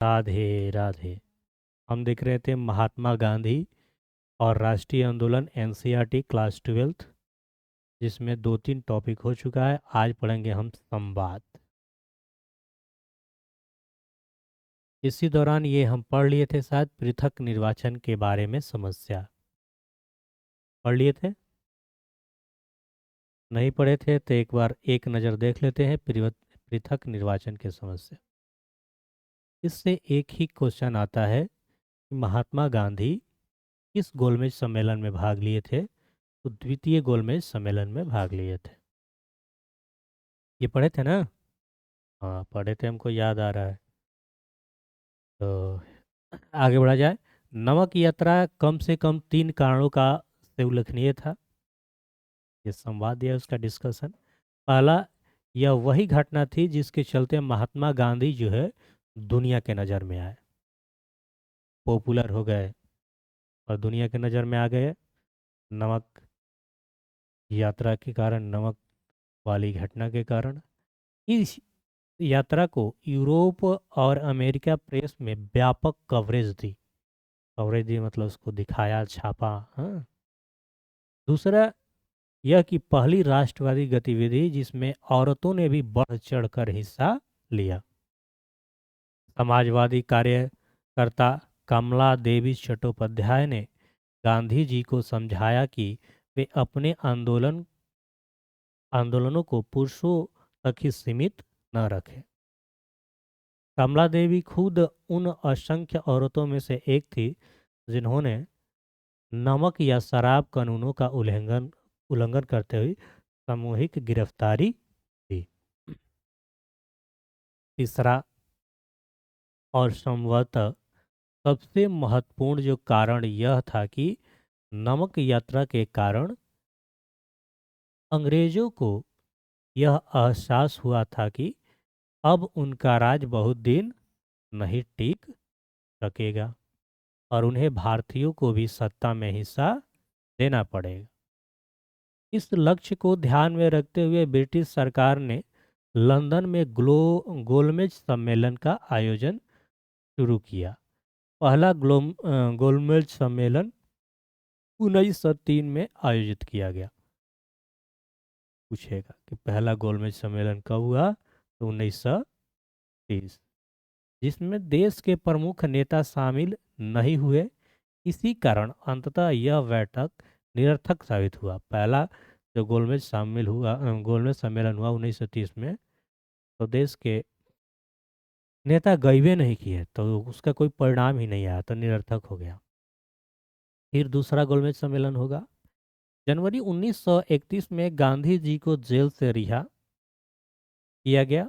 राधे राधे। हम देख रहे थे महात्मा गांधी और राष्ट्रीय आंदोलन एनसीईआरटी क्लास 12th, जिसमें 2-3 टॉपिक हो चुका है। आज पढ़ेंगे हम संवाद। इसी दौरान ये हम पढ़ लिए थे शायद पृथक निर्वाचन के बारे में समस्या। पढ़ लिए थे? नहीं पढ़े थे तो एक बार एक नज़र देख लेते हैं पृथक निर्वाचन की समस्या। इससे एक ही क्वेश्चन आता है कि महात्मा गांधी किस गोलमेज सम्मेलन में भाग लिए थे? तो द्वितीय गोलमेज सम्मेलन में भाग लिए थे। ये पढ़े थे ना? हाँ पढ़े थे, हमको याद आ रहा है। तो आगे बढ़ा जाए। नमक यात्रा कम से कम 3 कारणों का से उल्लेखनीय था। ये संवाद दिया, उसका डिस्कशन। पहला, यह वही घटना थी जिसके चलते महात्मा गांधी जो है दुनिया के नज़र में आए, पॉपुलर हो गए और दुनिया के नज़र में आ गए। नमक यात्रा के कारण, नमक वाली घटना के कारण। इस यात्रा को यूरोप और अमेरिका प्रेस में व्यापक कवरेज दी मतलब उसको दिखाया, छापा। हाँ। दूसरा, यह कि पहली राष्ट्रवादी गतिविधि जिसमें औरतों ने भी बढ़ चढ़कर हिस्सा लिया। समाजवादी कार्यकर्ता कमला देवी चट्टोपाध्याय ने गांधी जी को समझाया कि वे अपने आंदोलनों को पुरुषों तक ही सीमित न रखें। कमला देवी खुद उन असंख्य औरतों में से एक थी जिन्होंने नमक या शराब कानूनों का उल्लंघन करते हुए सामूहिक गिरफ्तारी दी। तीसरा और संभवतः सबसे महत्वपूर्ण जो कारण यह था कि नमक यात्रा के कारण अंग्रेजों को यह एहसास हुआ था कि अब उनका राज बहुत दिन नहीं टिक सकेगा और उन्हें भारतीयों को भी सत्ता में हिस्सा देना पड़ेगा। इस लक्ष्य को ध्यान में रखते हुए ब्रिटिश सरकार ने लंदन में गोलमेज सम्मेलन का आयोजन शुरू किया। पहला गोलमेज सम्मेलन 1903 में आयोजित किया गया। पूछेगा कि पहला गोलमेज सम्मेलन कब हुआ? तो 1930, जिसमें देश के प्रमुख नेता शामिल नहीं हुए। इसी कारण अंततः यह बैठक निरर्थक साबित हुआ। पहला जो गोलमेज सम्मेलन हुआ 1930 में, तो देश के नेता गए नहीं किए, तो उसका कोई परिणाम ही नहीं आया, तो निरर्थक हो गया। फिर दूसरा गोलमेज सम्मेलन होगा जनवरी 1931 में। गांधी जी को जेल से रिहा किया गया।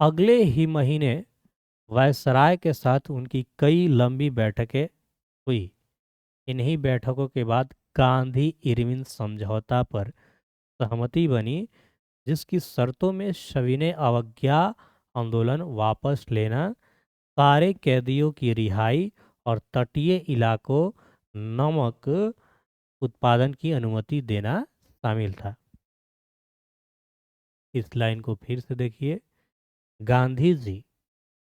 अगले ही महीने वायसराय के साथ उनकी कई लंबी बैठकें हुई। इन्हीं बैठकों के बाद गांधी इरविन समझौता पर सहमति बनी, जिसकी शर्तों में सविनय अवज्ञा आंदोलन वापस लेना, सारे कैदियों की रिहाई और तटीय इलाकों नमक उत्पादन की अनुमति देना शामिल था। इस लाइन को फिर से देखिए। गांधी जी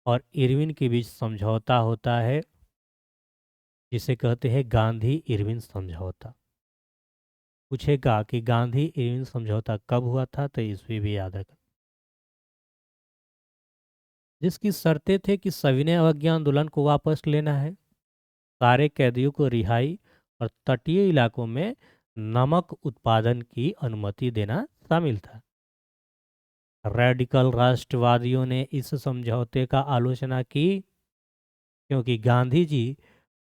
और इरविन के बीच समझौता होता है, जिसे कहते हैं गांधी इरविन समझौता। पूछेगा कि गांधी इरविन समझौता कब हुआ था, तो ईस्वी भी याद रखें। जिसकी शर्तें थे कि सविनय अवज्ञा आंदोलन को वापस लेना है, सारे कैदियों को रिहाई और तटीय इलाकों में नमक उत्पादन की अनुमति देना शामिल था। रेडिकल राष्ट्रवादियों ने इस समझौते का आलोचना की, क्योंकि गांधी जी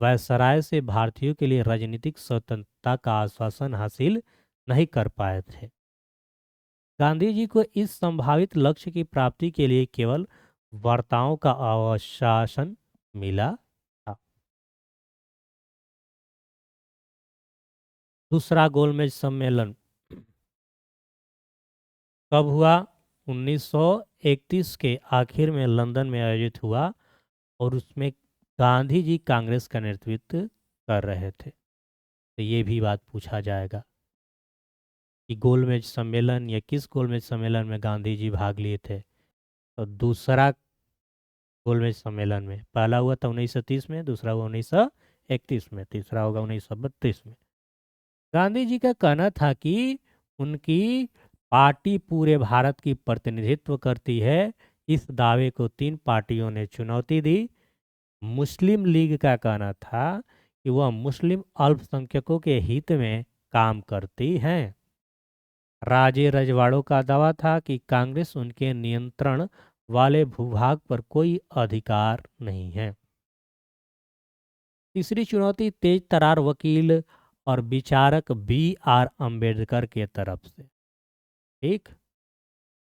वायसराय से भारतीयों के लिए राजनीतिक स्वतंत्रता का आश्वासन हासिल नहीं कर पाए थे। गांधी जी को इस संभावित लक्ष्य की प्राप्ति के लिए केवल वार्ताओं का आश्वासन मिला था। दूसरा गोलमेज सम्मेलन कब हुआ? 1931 के आखिर में लंदन में आयोजित हुआ और उसमें गांधी जी कांग्रेस का नेतृत्व कर रहे थे। तो ये भी बात पूछा जाएगा कि गोलमेज सम्मेलन या किस गोलमेज सम्मेलन में गांधी जी भाग लिए थे। तो दूसरा गोलमेज सम्मेलन में। पहला हुआ था 1930 में, दूसरा हुआ 1931 में, तीसरा होगा 1932 में। गांधी जी का कहना था कि उनकी पार्टी पूरे भारत की प्रतिनिधित्व करती है। इस दावे को तीन पार्टियों ने चुनौती दी। मुस्लिम लीग का कहना था कि वह मुस्लिम अल्पसंख्यकों के हित में काम करती है। राजे रजवाड़ों का दावा था कि कांग्रेस उनके नियंत्रण वाले भूभाग पर कोई अधिकार नहीं है। तीसरी चुनौती तेज तर्रार वकील और विचारक B.R. अम्बेडकर के तरफ से। ठीक,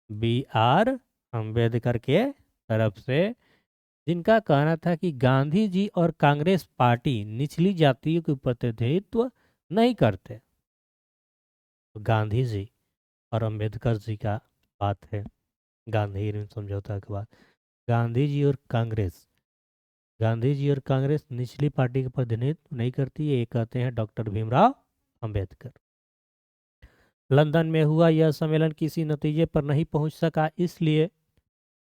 B.R. अम्बेडकर के तरफ से, जिनका कहना था कि गांधी जी और कांग्रेस पार्टी निचली जातियों के प्रतिनिधित्व नहीं करते। तो गांधी जी और अम्बेडकर जी का बात है, गांधी इरविन समझौता के बाद गांधी जी और कांग्रेस, गांधी जी और कांग्रेस निचली पार्टी का प्रतिनिधित्व नहीं करती, ये कहते हैं डॉक्टर भीमराव अंबेडकर। लंदन में हुआ यह सम्मेलन किसी नतीजे पर नहीं पहुंच सका, इसलिए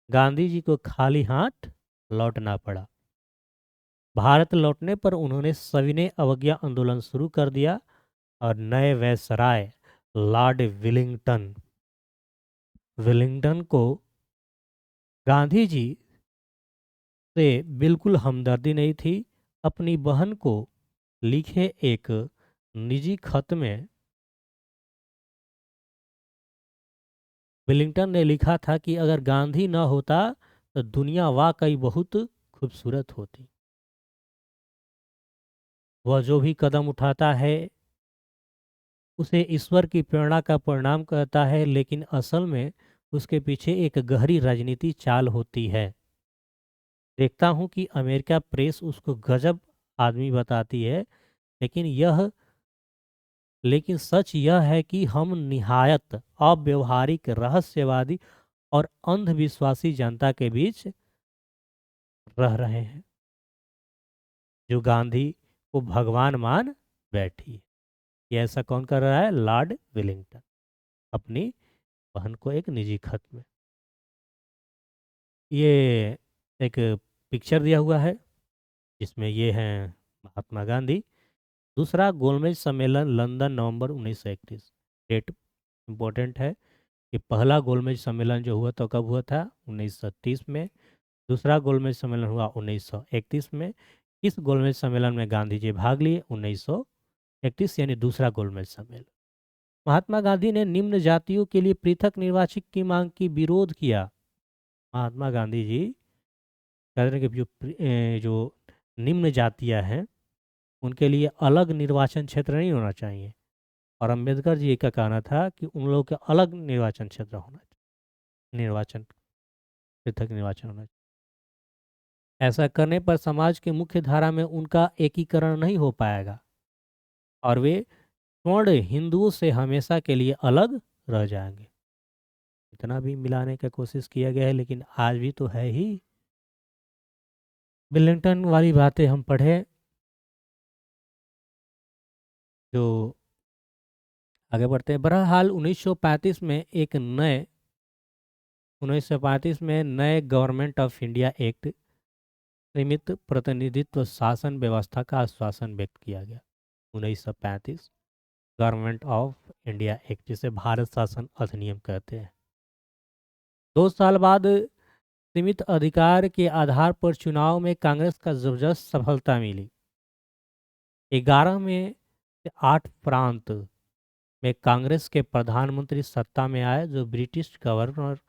गांधी जी को खाली हाथ लौटना पड़ा। भारत लौटने पर उन्होंने सविनय अवज्ञा आंदोलन शुरू कर दिया और नए वायसराय लॉर्ड विलिंगटन को गांधी जी से बिल्कुल हमदर्दी नहीं थी। अपनी बहन को लिखे एक निजी खत में विलिंगटन ने लिखा था कि अगर गांधी न होता तो दुनिया वाकई बहुत खूबसूरत होती। वह जो भी कदम उठाता है उसे ईश्वर की प्रेरणा का परिणाम कहता है, लेकिन असल में उसके पीछे एक गहरी राजनीति चाल होती है। देखता हूँ कि अमेरिका प्रेस उसको गजब आदमी बताती है, लेकिन सच यह है कि हम निहायत अव्यवहारिक, रहस्यवादी और अंधविश्वासी जनता के बीच रह रहे हैं जो गांधी को भगवान मान बैठी है। ये ऐसा कौन कर रहा है? लॉर्ड विलिंगटन, अपनी बहन को एक निजी खत में। ये एक पिक्चर दिया हुआ है जिसमें ये हैं महात्मा गांधी। दूसरा गोलमेज सम्मेलन लंदन नवंबर 1931। डेट इम्पोर्टेंट है कि पहला गोलमेज सम्मेलन जो हुआ तो कब हुआ था? 1930 में। दूसरा गोलमेज सम्मेलन हुआ 1931 में। इस गोलमेज सम्मेलन में गांधी जी भाग लिए 1931, यानी दूसरा गोलमेज सम्मेलन। महात्मा गांधी ने निम्न जातियों के लिए पृथक निर्वाचन की मांग की विरोध किया। महात्मा गांधी जी कहते हैं कि जो निम्न जातियां हैं उनके लिए अलग निर्वाचन क्षेत्र नहीं होना चाहिए, और अंबेडकर जी का कहना था कि उन लोगों का अलग निर्वाचन क्षेत्र होना चाहिए, निर्वाचन पृथक निर्वाचन होना चाहिए। ऐसा करने पर समाज के मुख्य धारा में उनका एकीकरण नहीं हो पाएगा और वे स्वर्ण हिंदुओं से हमेशा के लिए अलग रह जाएंगे। इतना भी मिलाने का कोशिश किया गया है, लेकिन आज भी तो है ही। विलिंगटन वाली बातें हम पढ़े, जो आगे बढ़ते हैं। बहरहाल 1935 में नए गवर्नमेंट ऑफ इंडिया एक्ट, सीमित प्रतिनिधित्व शासन व्यवस्था का आश्वासन व्यक्त किया गया। 1935 गवर्नमेंट ऑफ इंडिया एक्ट, जिसे भारत शासन अधिनियम कहते हैं। 2 साल बाद सीमित अधिकार के आधार पर चुनाव में कांग्रेस का जबरदस्त सफलता मिली। 11 में से 8 प्रांत में कांग्रेस के प्रधानमंत्री सत्ता में आए, जो ब्रिटिश गवर्नर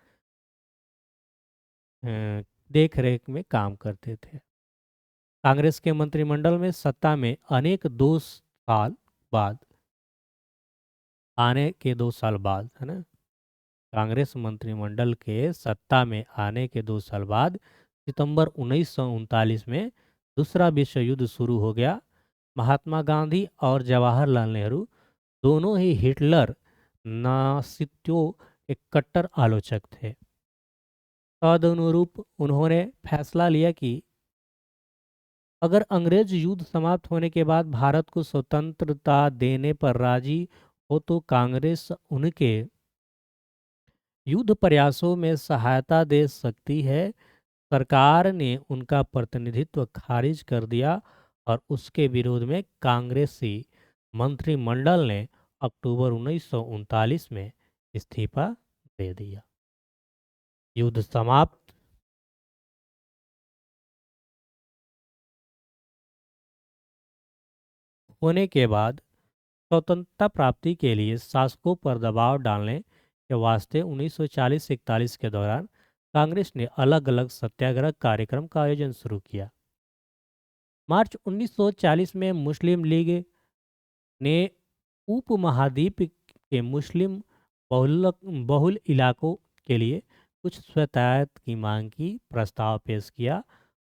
देख रेख में काम करते थे। कांग्रेस के मंत्रिमंडल में सत्ता में अनेक 2 साल बाद आने के 2 साल बाद, है ना, कांग्रेस मंत्रिमंडल के सत्ता में आने के 2 साल बाद सितंबर 1939 में दूसरा विश्व युद्ध शुरू हो गया। महात्मा गांधी और जवाहरलाल नेहरू दोनों ही हिटलर नास्तियों के कट्टर आलोचक थे। तदनुरूप उन्होंने फैसला लिया कि अगर अंग्रेज युद्ध समाप्त होने के बाद भारत को स्वतंत्रता देने पर राजी हो तो कांग्रेस उनके युद्ध प्रयासों में सहायता दे सकती है। सरकार ने उनका प्रतिनिधित्व खारिज कर दिया और उसके विरोध में कांग्रेसी मंत्रिमंडल ने अक्टूबर 1939 में इस्तीफा दे दिया। युद्ध समाप्त होने के बाद स्वतंत्रता प्राप्ति के लिए शासकों पर दबाव डालने के वास्ते 1940-41 के दौरान कांग्रेस ने अलग अलग सत्याग्रह कार्यक्रम का आयोजन शुरू किया। मार्च 1940 में मुस्लिम लीग ने उपमहाद्वीप के मुस्लिम बहुल बहुल इलाकों के लिए कुछ स्वायत्त की मांग की प्रस्ताव पेश किया।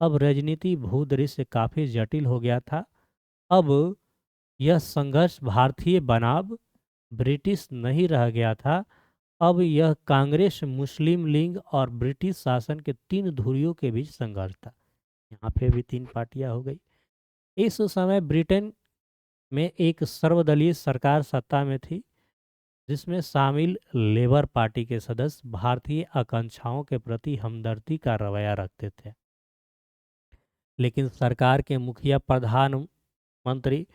अब राजनीति भूदृश्य काफ़ी जटिल हो गया था। अब यह संघर्ष भारतीय बनाम ब्रिटिश नहीं रह गया था। अब यह कांग्रेस, मुस्लिम लीग और ब्रिटिश शासन के तीन धुरियों के बीच संघर्ष था। यहाँ पे भी तीन पार्टियां हो गई। इस समय ब्रिटेन में एक सर्वदलीय सरकार सत्ता में थी, जिसमें शामिल लेबर पार्टी के सदस्य भारतीय आकांक्षाओं के प्रति हमदर्दी का रवैया रखते थे, लेकिन सरकार के मुखिया प्रधानमंत्री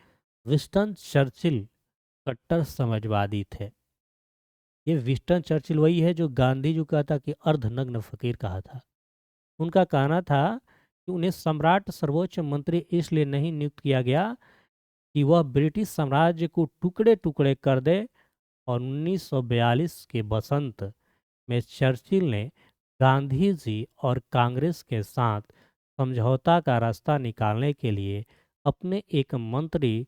विंस्टन चर्चिल कट्टर समाजवादी थे। ये विंस्टन चर्चिल वही है जो गांधी जी कहता कि अर्धनग्न फकीर कहा था। उनका कहना था कि उन्हें सम्राट सर्वोच्च मंत्री इसलिए नहीं नियुक्त किया गया कि वह ब्रिटिश साम्राज्य को टुकड़े टुकड़े कर दे, और 1942 के बसंत में चर्चिल ने गांधी जी और कांग्रेस के साथ समझौता का रास्ता निकालने के लिए अपने एक मंत्री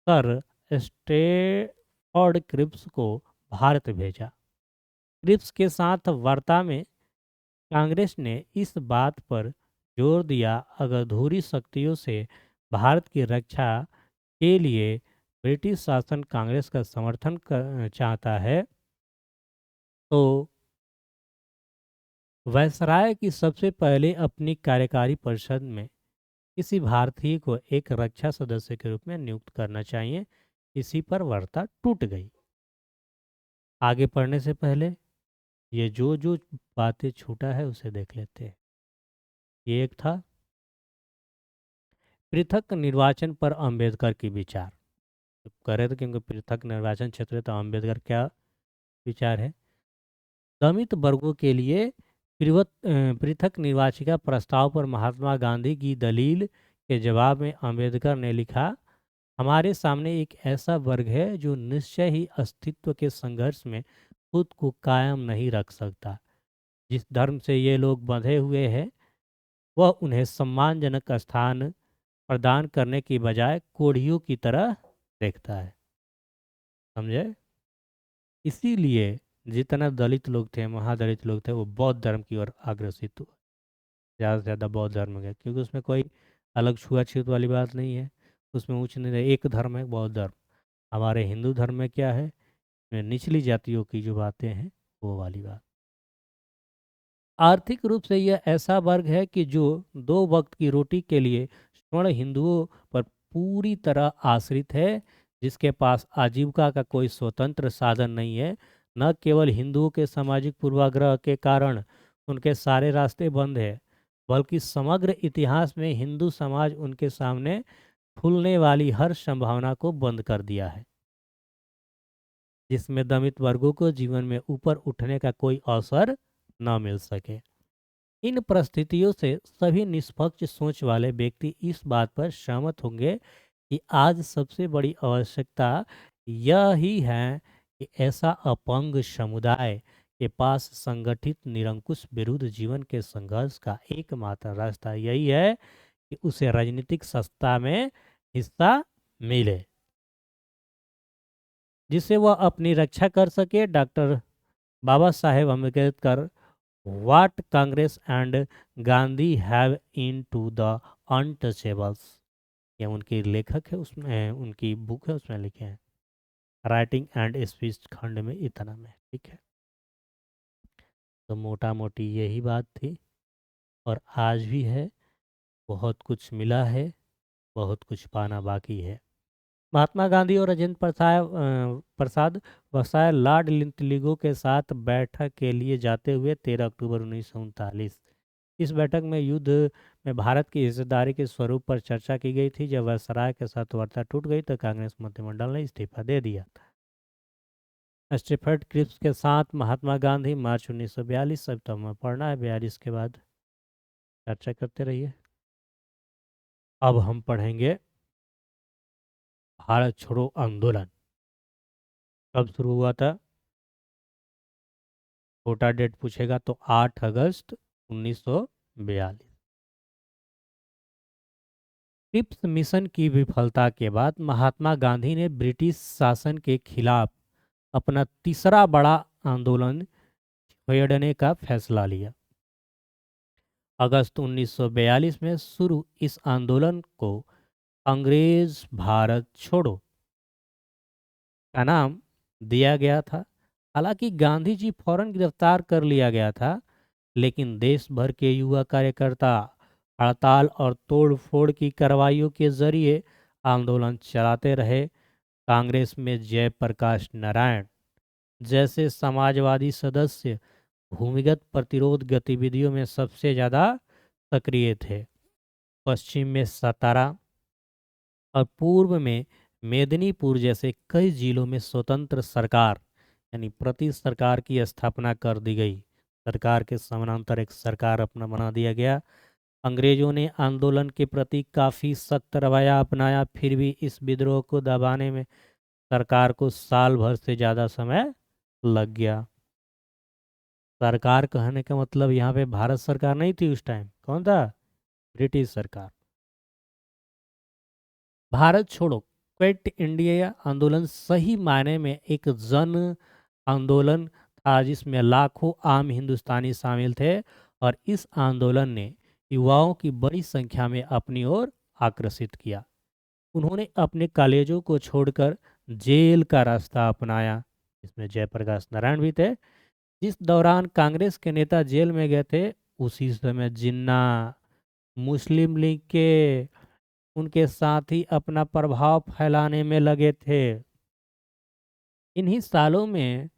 सर स्टेफर्ड क्रिप्स को भारत भेजा। क्रिप्स के साथ वार्ता में कांग्रेस ने इस बात पर जोर दिया, अगर धुरी शक्तियों से भारत की रक्षा के लिए ब्रिटिश शासन कांग्रेस का समर्थन चाहता है, तो वायसराय की सबसे पहले अपनी कार्यकारी परिषद में किसी भारतीय को एक रक्षा सदस्य के रूप में नियुक्त करना चाहिए। इसी पर वार्ता टूट गई। आगे पढ़ने से पहले ये जो जो बातें छूटा है उसे देख लेते हैं। ये एक था पृथक निर्वाचन पर अंबेडकर की विचार। तो कह रहे थे क्योंकि पृथक निर्वाचन क्षेत्र है, तो अंबेडकर क्या विचार है। दमित वर्गों के लिए पृथक निर्वाचिका प्रस्ताव पर महात्मा गांधी की दलील के जवाब में अंबेडकर ने लिखा, हमारे सामने एक ऐसा वर्ग है जो निश्चय ही अस्तित्व के संघर्ष में खुद को कायम नहीं रख सकता। जिस धर्म से ये लोग बंधे हुए हैं, वह उन्हें सम्मानजनक स्थान प्रदान करने की बजाय कोढ़ियों की तरह देखता है। समझे? इसीलिए जितना दलित लोग थे, महादलित लोग थे, वो बौद्ध धर्म की ओर अग्रसित हुए। ज़्यादा से ज़्यादा बौद्ध धर्म गए, क्योंकि उसमें कोई अलग छुआछूत वाली बात नहीं है। उसमें उच्च नीच एक धर्म है, बौद्ध धर्म। हमारे हिंदू धर्म में क्या है, निचली जातियों की जो बातें हैं वो वाली बात। आर्थिक रूप से यह ऐसा वर्ग है कि जो दो वक्त की रोटी के लिए स्वर्ण हिंदुओं पर पूरी तरह आश्रित है, जिसके पास आजीविका का कोई स्वतंत्र साधन नहीं है। न केवल हिंदुओं के सामाजिक पूर्वाग्रह के कारण उनके सारे रास्ते बंद है, बल्कि समग्र इतिहास में हिंदू समाज उनके सामने खुलने वाली हर संभावना को बंद कर दिया है, जिसमें दमित वर्गों को जीवन में ऊपर उठने का कोई अवसर न मिल सके। इन परिस्थितियों से सभी निष्पक्ष सोच वाले व्यक्ति इस बात पर सहमत होंगे कि आज सबसे बड़ी आवश्यकता यह ही है कि ऐसा अपंग समुदाय के पास संगठित निरंकुश विरुद्ध जीवन के संघर्ष का एकमात्र रास्ता यही है कि उसे राजनीतिक सत्ता में हिस्सा मिले, जिससे वह अपनी रक्षा कर सके। Doctor Baba Saheb Ambedkar What Congress and Gandhi have into the untouchables, ये उनकी लेखक है, उसमें उनकी बुक है, उसमें लिखे हैं राइटिंग एंड स्पीच खंड में इतना में। ठीक है, तो मोटा मोटी यही बात थी, और आज भी है। बहुत कुछ मिला है, बहुत कुछ पाना बाकी है। महात्मा गांधी और राजेंद्र प्रसाद वसाय लॉर्ड लिंटलिगो के साथ बैठक के लिए जाते हुए 13 अक्टूबर 1939 इस बैठक में युद्ध में भारत की हिस्सेदारी के स्वरूप पर चर्चा की गई थी। जब वायसराय के साथ वार्ता टूट गई तो कांग्रेस मंत्रिमंडल ने इस्तीफा दे दिया। स्टीफर्ड क्रिप्स के साथ महात्मा गांधी, मार्च 1942। अब तो हमें पढ़ना है, 42 के बाद चर्चा करते रहिए। अब हम पढ़ेंगे भारत छोड़ो आंदोलन कब शुरू हुआ था। छोटा डेट पूछेगा तो 8 अगस्त 1942। क्रिप्स मिशन की विफलता के बाद महात्मा गांधी ने ब्रिटिश शासन के खिलाफ अपना तीसरा बड़ा आंदोलन छेड़ने का फैसला लिया। अगस्त 1942 में शुरू इस आंदोलन को अंग्रेज भारत छोड़ो का नाम दिया गया था। हालांकि गांधी जी फौरन गिरफ्तार कर लिया गया था, लेकिन देश भर के युवा कार्यकर्ता हड़ताल और तोड़फोड़ की कार्रवाइयों के जरिए आंदोलन चलाते रहे। कांग्रेस में जयप्रकाश नारायण जैसे समाजवादी सदस्य भूमिगत प्रतिरोध गतिविधियों में सबसे ज़्यादा सक्रिय थे। पश्चिम में सतारा और पूर्व में मेदिनीपुर जैसे कई जिलों में स्वतंत्र सरकार यानी प्रति सरकार की स्थापना कर दी गई। सरकार के समानांतर एक सरकार अपना बना दिया गया। अंग्रेजों ने आंदोलन के प्रति काफ़ी सख्त रवैया अपनाया, फिर भी इस विद्रोह को दबाने में सरकार को साल भर से ज़्यादा समय लग गया। सरकार कहने का मतलब यहाँ पे भारत सरकार नहीं थी उस टाइम, कौन था? ब्रिटिश सरकार। भारत छोड़ो क्विट इंडिया आंदोलन सही मायने में एक जन आंदोलन था, जिसमें लाखों आम हिंदुस्तानी शामिल थे और इस आंदोलन ने युवाओं की बड़ी संख्या में अपनी ओर आकर्षित किया। उन्होंने अपने कॉलेजों को छोड़कर जेल का रास्ता अपनाया, इसमें जयप्रकाश नारायण भी थे। जिस दौरान कांग्रेस के नेता जेल में गए थे, उसी समय जिन्ना मुस्लिम लीग के उनके साथ ही अपना प्रभाव फैलाने में लगे थे। इन्हीं सालों में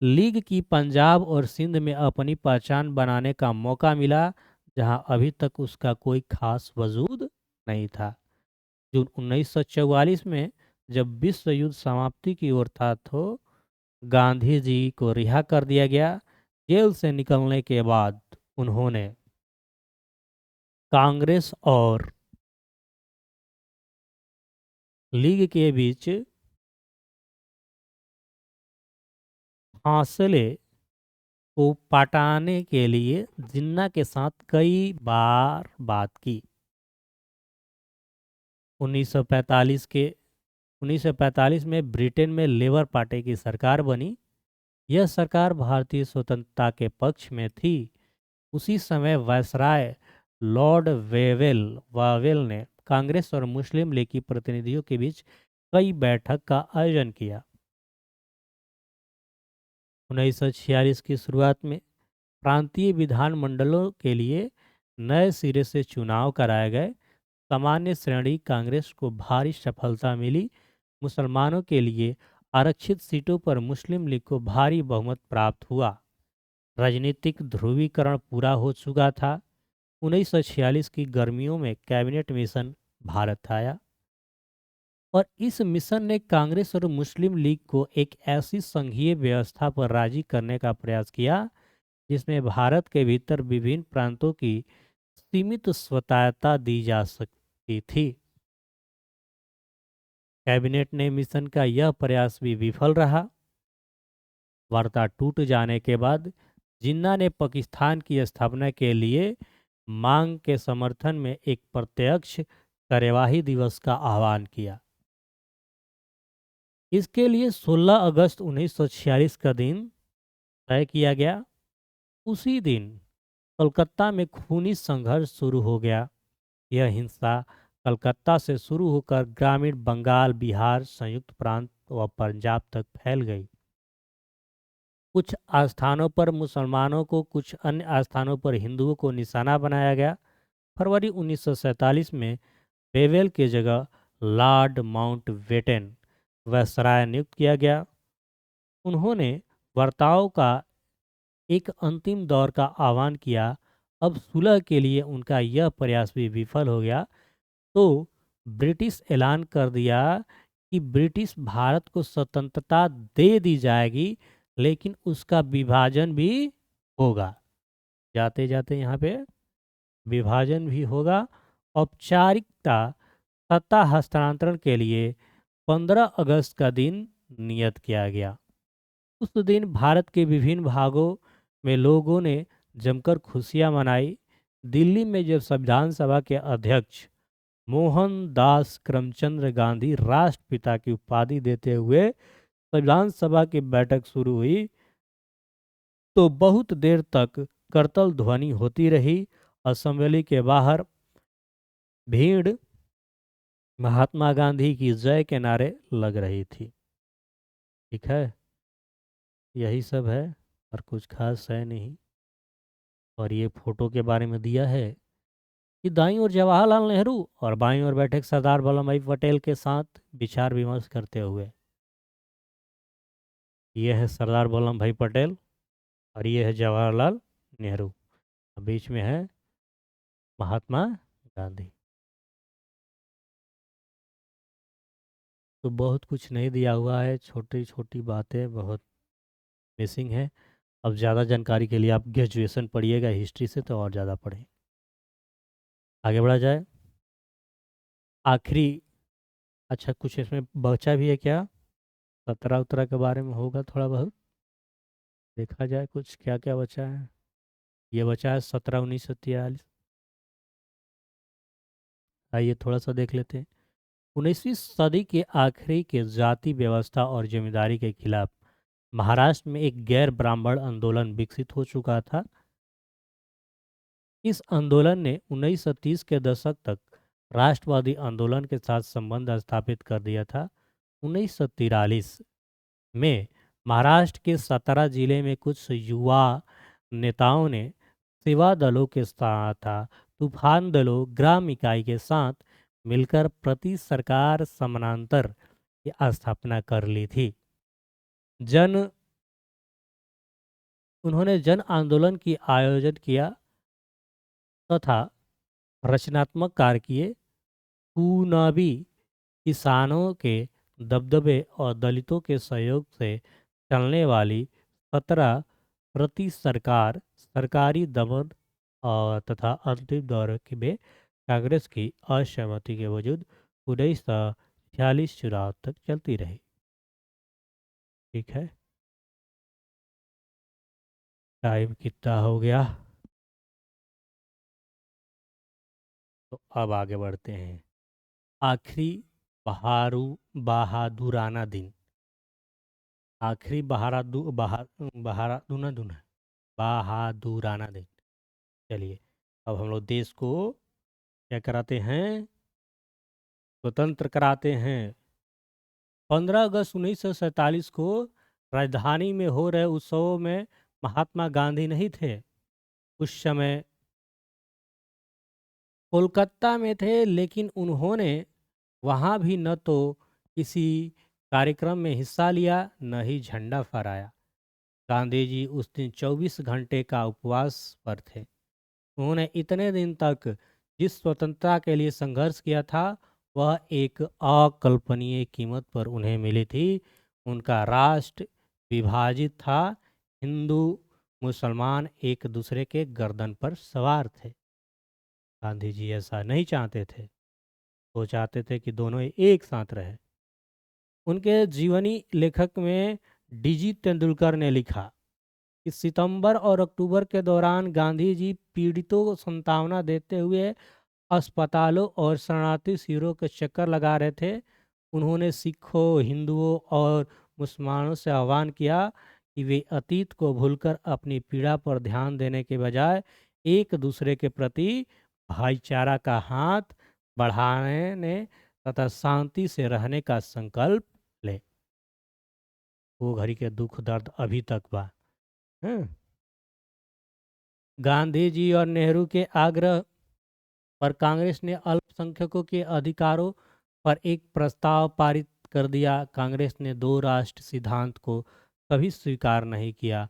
लीग की पंजाब और सिंध में अपनी पहचान बनाने का मौका मिला, जहां अभी तक उसका कोई खास वजूद नहीं था। जून 1944 में जब विश्व युद्ध समाप्ति की ओर था तो गांधी जी को रिहा कर दिया गया। जेल से निकलने के बाद उन्होंने कांग्रेस और लीग के बीच फासले को पाटाने के लिए जिन्ना के साथ कई बार बात की। 1945 में ब्रिटेन में लेबर पार्टी की सरकार बनी। यह सरकार भारतीय स्वतंत्रता के पक्ष में थी। उसी समय वायसराय लॉर्ड वावेल ने कांग्रेस और मुस्लिम लीग की प्रतिनिधियों के बीच कई बैठक का आयोजन किया। 1946 की शुरुआत में प्रांतीय विधानमंडलों के लिए नए सिरे से चुनाव कराए गए। सामान्य श्रेणी कांग्रेस को भारी सफलता मिली। मुसलमानों के लिए आरक्षित सीटों पर मुस्लिम लीग को भारी बहुमत प्राप्त हुआ। राजनीतिक ध्रुवीकरण पूरा हो चुका था। 1946 की गर्मियों में कैबिनेट मिशन भारत आया और इस मिशन ने कांग्रेस और मुस्लिम लीग को एक ऐसी संघीय व्यवस्था पर राजी करने का प्रयास किया जिसमें भारत के भीतर विभिन्न प्रांतों की सीमित स्वायत्तता दी जा सकती थी। कैबिनेट ने मिशन का यह प्रयास भी विफल रहा। वार्ता टूट जाने के बाद जिन्ना ने पाकिस्तान की स्थापना के लिए मांग के समर्थन में एक प्रत्यक्ष कार्यवाही दिवस का आह्वान किया। इसके लिए 16 अगस्त 1946 का दिन तय किया गया। उसी दिन कलकत्ता में खूनी संघर्ष शुरू हो गया। यह हिंसा कलकत्ता से शुरू होकर ग्रामीण बंगाल, बिहार, संयुक्त प्रांत व पंजाब तक फैल गई। कुछ आस्थानों पर मुसलमानों को, कुछ अन्य आस्थानों पर हिंदुओं को निशाना बनाया गया। फरवरी 1947 में वेवेल की जगह लॉर्ड माउंटबेटन वायसराय नियुक्त किया गया। उन्होंने वार्ताओं का एक अंतिम दौर का आह्वान किया अब सुलह के लिए उनका यह प्रयास भी विफल हो गया, तो ब्रिटिश ऐलान कर दिया कि ब्रिटिश भारत को स्वतंत्रता दे दी जाएगी, लेकिन उसका विभाजन भी होगा। जाते जाते यहाँ पे विभाजन भी होगा। औपचारिकता सत्ता हस्तांतरण के लिए 15 अगस्त का दिन नियत किया गया। उस दिन भारत के विभिन्न भागों में लोगों ने जमकर खुशियां मनाई। दिल्ली में जब संविधान सभा के अध्यक्ष मोहनदास करमचंद गांधी राष्ट्रपिता की उपाधि देते हुए संविधान सभा की बैठक शुरू हुई, तो बहुत देर तक करतल ध्वनि होती रही। असेंबली के बाहर भीड़ महात्मा गांधी की जय के नारे लग रही थी। ठीक है, यही सब है और कुछ खास है नहीं। और ये फोटो के बारे में दिया है कि दाईं ओर जवाहरलाल नेहरू और बाईं ओर बैठे सरदार वल्लभ भाई पटेल के साथ विचार विमर्श करते हुए। ये है सरदार वल्लभ भाई पटेल और ये है जवाहरलाल नेहरू, बीच में है महात्मा गांधी। तो बहुत कुछ नहीं दिया हुआ है, छोटी छोटी बातें बहुत मिसिंग है। अब ज़्यादा जानकारी के लिए आप ग्रेजुएशन पढ़िएगा हिस्ट्री से, तो और ज़्यादा पढ़ें। आगे बढ़ा जाए। आखिरी, अच्छा कुछ इसमें बचा भी है क्या? 17 उत्तरा के बारे में होगा थोड़ा बहुत, देखा जाए कुछ क्या क्या बचा है। ये बचा है 17 1943। आइए थोड़ा सा देख लेते हैं। 19वीं सदी के आखिरी के जाति व्यवस्था और जमींदारी के खिलाफ महाराष्ट्र में एक गैर ब्राह्मण आंदोलन विकसित हो चुका था। इस आंदोलन ने 1930 के दशक तक राष्ट्रवादी आंदोलन के साथ संबंध स्थापित कर दिया था। 1943 में महाराष्ट्र के सतारा जिले में कुछ युवा नेताओं ने सेवा दलों के साथ तूफान दलों ग्राम इकाई के साथ मिलकर प्रति सरकार समानांतर की स्थापना कर ली थी। उन्होंने जन आंदोलन की आयोजन किया तथा रचनात्मक कार्य किए। पूनाबी किसानों के दबदबे और दलितों के सहयोग से चलने वाली 17 प्रति सरकार सरकारी दमन और तथा अंतिम दौर में कांग्रेस की असहमति के वजूद 1946 चुनाव तक चलती रही। ठीक है, टाइम कितना हो गया? तो अब आगे बढ़ते हैं। आखिरी बहादुराना दिन। आखिरी बहादुराना दिन। चलिए, अब हम लोग देश को क्या कराते हैं? स्वतंत्र कराते हैं। 15 अगस्त 1947 को राजधानी में हो रहे उत्सवों में महात्मा गांधी नहीं थे। उस समय कोलकाता में थे, लेकिन उन्होंने वहाँ भी न तो किसी कार्यक्रम में हिस्सा लिया, न ही झंडा फहराया। गांधी जी उस दिन 24 घंटे का उपवास पर थे। उन्होंने इतने दिन तक जिस स्वतंत्रता के लिए संघर्ष किया था, वह एक अकल्पनीय कीमत पर उन्हें मिली थी। उनका राष्ट्र विभाजित था। हिंदू मुसलमान एक दूसरे के गर्दन पर सवार थे। गांधी जी ऐसा नहीं चाहते थे, वो चाहते थे कि दोनों एक साथ रहे। उनके जीवनी लेखक में डीजी तेंदुलकर ने लिखा कि सितंबर और अक्टूबर के दौरान गांधी जी पीड़ितों को सांत्वना देते हुए अस्पतालों और शरणार्थी शिविरों के चक्कर लगा रहे थे। उन्होंने सिखों, हिंदुओं और मुसलमानों से आह्वान किया कि वे अतीत को भूलकर अपनी पीड़ा पर ध्यान देने के बजाय एक दूसरे के प्रति भाईचारा का हाथ बढ़ाने तथा शांति से रहने का संकल्प ले। वो घड़ी के दुख दर्द अभी तक बा। हैं? गांधी जी और नेहरू के आग्रह पर कांग्रेस ने अल्पसंख्यकों के अधिकारों पर एक प्रस्ताव पारित कर दिया। कांग्रेस ने दो राष्ट्र सिद्धांत को कभी स्वीकार नहीं किया।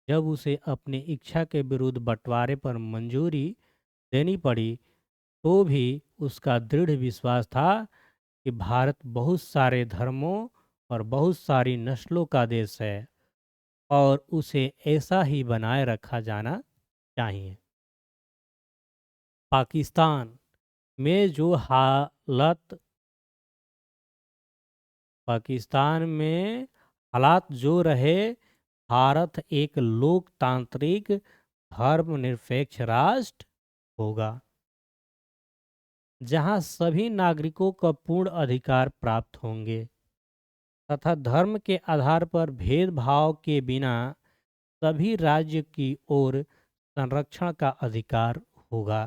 जब उसे अपनी इच्छा के विरुद्ध बंटवारे पर मंजूरी देनी पड़ी, तो भी उसका दृढ़ विश्वास था कि भारत बहुत सारे धर्मों और बहुत सारी नस्लों का देश है और उसे ऐसा ही बनाए रखा जाना चाहिए। पाकिस्तान में जो हालत पाकिस्तान में हालात जो रहे, भारत एक लोकतांत्रिक धर्मनिरपेक्ष राष्ट्र होगा जहां सभी नागरिकों को पूर्ण अधिकार प्राप्त होंगे तथा धर्म के आधार पर भेदभाव के बिना सभी राज्य की ओर संरक्षण का अधिकार होगा।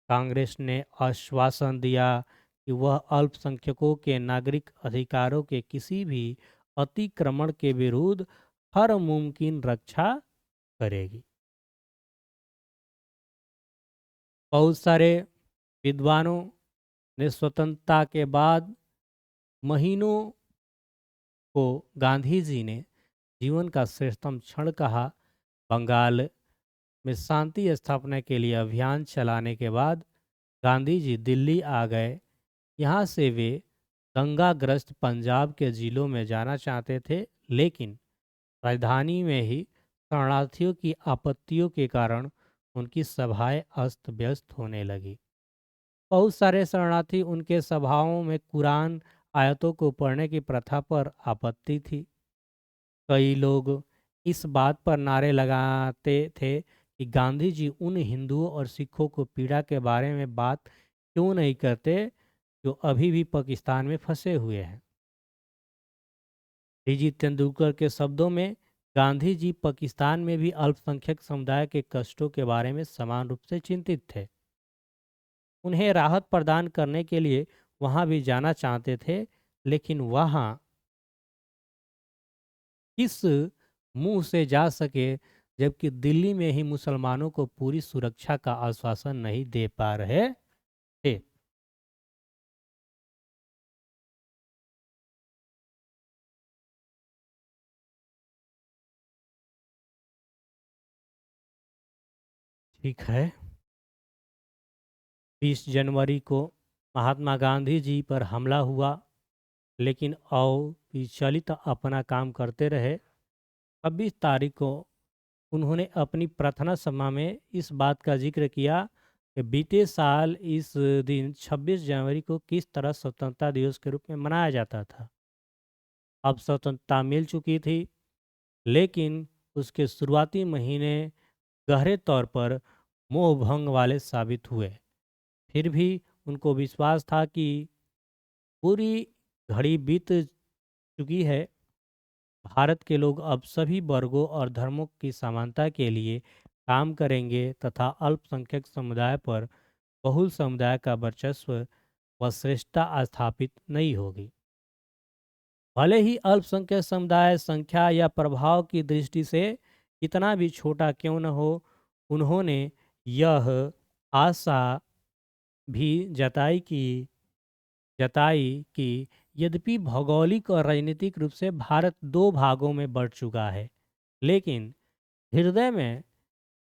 कांग्रेस ने आश्वासन दिया कि वह अल्पसंख्यकों के नागरिक अधिकारों के किसी भी अतिक्रमण के विरुद्ध हर मुमकिन रक्षा करेगी। बहुत सारे विद्वानों ने स्वतंत्रता के बाद महीनों को गांधी जी ने जीवन का श्रेष्ठतम क्षण कहा। बंगाल में शांति स्थापना के लिए अभियान चलाने के बाद गांधी जी दिल्ली आ गए। यहाँ से वे दंगाग्रस्त पंजाब के जिलों में जाना चाहते थे, लेकिन राजधानी में ही शरणार्थियों की आपत्तियों के कारण उनकी सभाएं अस्त व्यस्त होने लगी। बहुत सारे शरणार्थी उनके सभाओं में कुरान आयतों को पढ़ने की प्रथा पर आपत्ति थी। कई लोग इस बात पर नारे लगाते थे कि गांधी जी उन हिंदुओं और सिखों को पीड़ा के बारे में बात क्यों नहीं करते जो अभी भी पाकिस्तान में फंसे हुए हैं। डीजी तेंदुलकर के शब्दों में, गांधी जी पाकिस्तान में भी अल्पसंख्यक समुदाय के कष्टों के बारे में समान रूप से चिंतित थे। उन्हें राहत प्रदान करने के लिए वहां भी जाना चाहते थे, लेकिन वहां किस मुंह से जा सके जबकि दिल्ली में ही मुसलमानों को पूरी सुरक्षा का आश्वासन नहीं दे पा रहे थे। ठीक है, 20 जनवरी को महात्मा गांधी जी पर हमला हुआ, लेकिन अविचलित अपना काम करते रहे। 26 तारीख को उन्होंने अपनी प्रार्थना सभा में इस बात का जिक्र किया कि बीते साल इस दिन 26 जनवरी को किस तरह स्वतंत्रता दिवस के रूप में मनाया जाता था। अब स्वतंत्रता मिल चुकी थी, लेकिन उसके शुरुआती महीने गहरे तौर पर मोहभंग वाले साबित हुए। फिर भी उनको विश्वास था कि पूरी घड़ी बीत चुकी है। भारत के लोग अब सभी वर्गों और धर्मों की समानता के लिए काम करेंगे तथा अल्पसंख्यक समुदाय पर बहुल समुदाय का वर्चस्व व श्रेष्ठता स्थापित नहीं होगी। भले ही अल्पसंख्यक समुदाय संख्या या प्रभाव की दृष्टि से कितना भी छोटा क्यों न हो, उन्होंने यह आशा भी जताई कि यद्यपि भौगोलिक और राजनीतिक रूप से भारत दो भागों में बढ़ चुका है, लेकिन हृदय में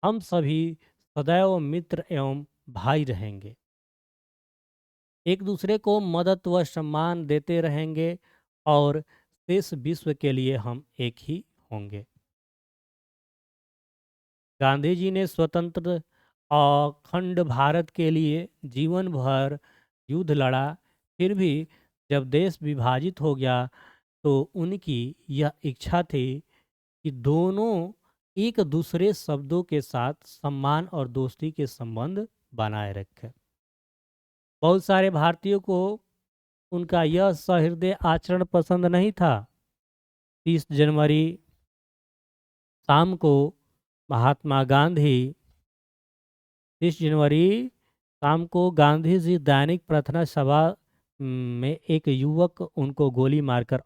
हम सभी सदैव मित्र एवं भाई रहेंगे। एक दूसरे को मदद व सम्मान देते रहेंगे और शेष विश्व के लिए हम एक ही होंगे। गांधी जी ने स्वतंत्र अखंड भारत के लिए जीवन भर युद्ध लड़ा। फिर भी जब देश विभाजित हो गया तो उनकी यह इच्छा थी कि दोनों एक दूसरे शब्दों के साथ सम्मान और दोस्ती के संबंध बनाए रखें। बहुत सारे भारतीयों को उनका यह सहृदय आचरण पसंद नहीं था। 30 जनवरी शाम को महात्मा गांधी 30 जनवरी शाम को गांधी जी दैनिक प्रार्थना सभा में एक युवक उनको गोली मारकर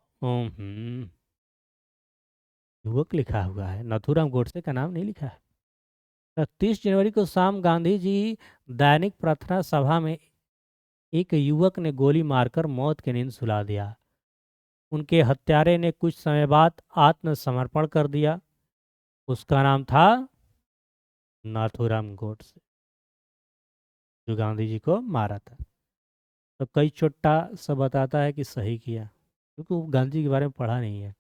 युवक लिखा हुआ है, नथुराम गोडसे का नाम नहीं लिखा है। तो 30 जनवरी को शाम गांधी जी दैनिक प्रार्थना सभा में एक युवक ने गोली मारकर मौत की नींद सुला दिया। उनके हत्यारे ने कुछ समय बाद आत्मसमर्पण कर दिया। उसका नाम था नाथूराम गोडसे, जो गांधी जी को मारा था। तो कई चोट्टा सब बताता है कि सही किया, क्योंकि वो गांधी जी के बारे में पढ़ा नहीं है।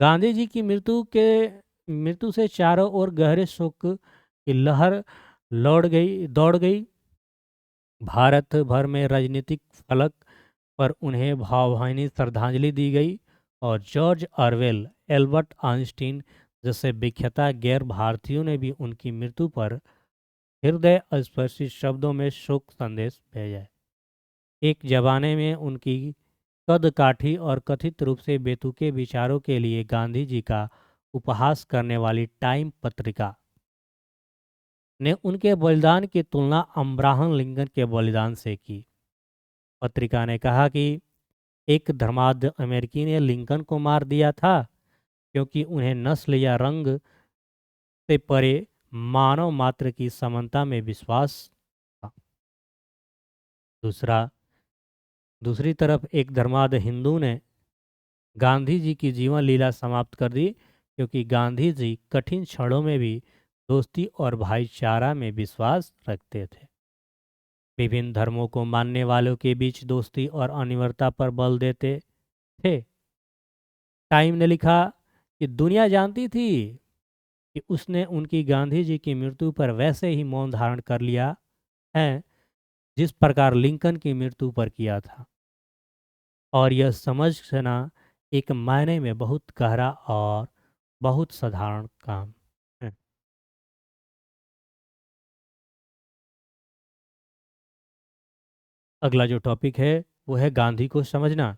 गांधी जी की मृत्यु से चारों ओर गहरे शोक की लहर दौड़ गई। भारत भर में राजनीतिक फलक पर उन्हें भावभीनी श्रद्धांजलि दी गई, और जॉर्ज ऑरवेल, एल्बर्ट आइंस्टीन जैसे विख्यात गैर भारतीयों ने भी उनकी मृत्यु पर हृदय स्पर्शी शब्दों में शोक संदेश भेजा है। एक जमाने में उनकी कद काठी और कथित रूप से बेतुके विचारों के लिए गांधी जी का उपहास करने वाली टाइम पत्रिका ने उनके बलिदान की तुलना अब्राहम लिंकन के बलिदान से की। पत्रिका ने कहा कि एक धर्मांध अमेरिकी ने लिंकन को मार दिया था क्योंकि उन्हें नस्ल या रंग से परे मानव मात्र की समानता में विश्वास था। दूसरा दूसरी तरफ एक धर्मांध हिंदू ने गांधी जी की जीवन लीला समाप्त कर दी, क्योंकि गांधी जी कठिन क्षणों में भी दोस्ती और भाईचारा में विश्वास रखते थे। विभिन्न धर्मों को मानने वालों के बीच दोस्ती और अनिवार्यता पर बल देते थे। टाइम ने लिखा कि दुनिया जानती थी कि उसने उनकी गांधी जी की मृत्यु पर वैसे ही मौन धारण कर लिया है जिस प्रकार लिंकन की मृत्यु पर किया था, और यह समझना एक मायने में बहुत गहरा और बहुत साधारण काम है। अगला जो टॉपिक है वो है गांधी को समझना।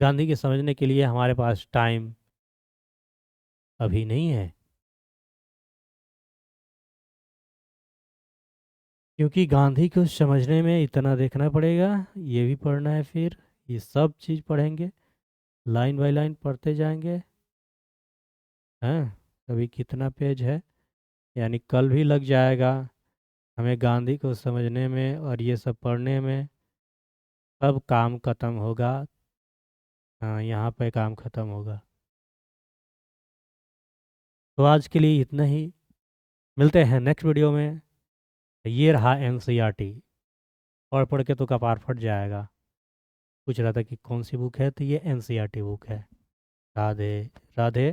गांधी के समझने के लिए हमारे पास टाइम अभी नहीं है, क्योंकि गांधी को समझने में इतना देखना पड़ेगा, ये भी पढ़ना है, फिर ये सब चीज़ पढ़ेंगे, लाइन बाय लाइन पढ़ते जाएंगे। हैं, अभी कितना पेज है, यानी कल भी लग जाएगा हमें गांधी को समझने में और ये सब पढ़ने में। सब काम खत्म होगा। हाँ, यहाँ पे काम खत्म होगा। तो आज के लिए इतना ही, मिलते हैं नेक्स्ट वीडियो में। ये रहा एनसीईआरटी, पढ़ पढ़ के तो कपार फट जाएगा। पूछ रहा था कि कौन सी बुक है, तो ये एनसीईआरटी बुक है। राधे राधे।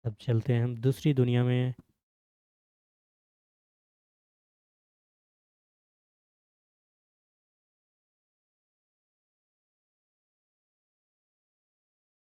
अब चलते हैं हम दूसरी दुनिया में।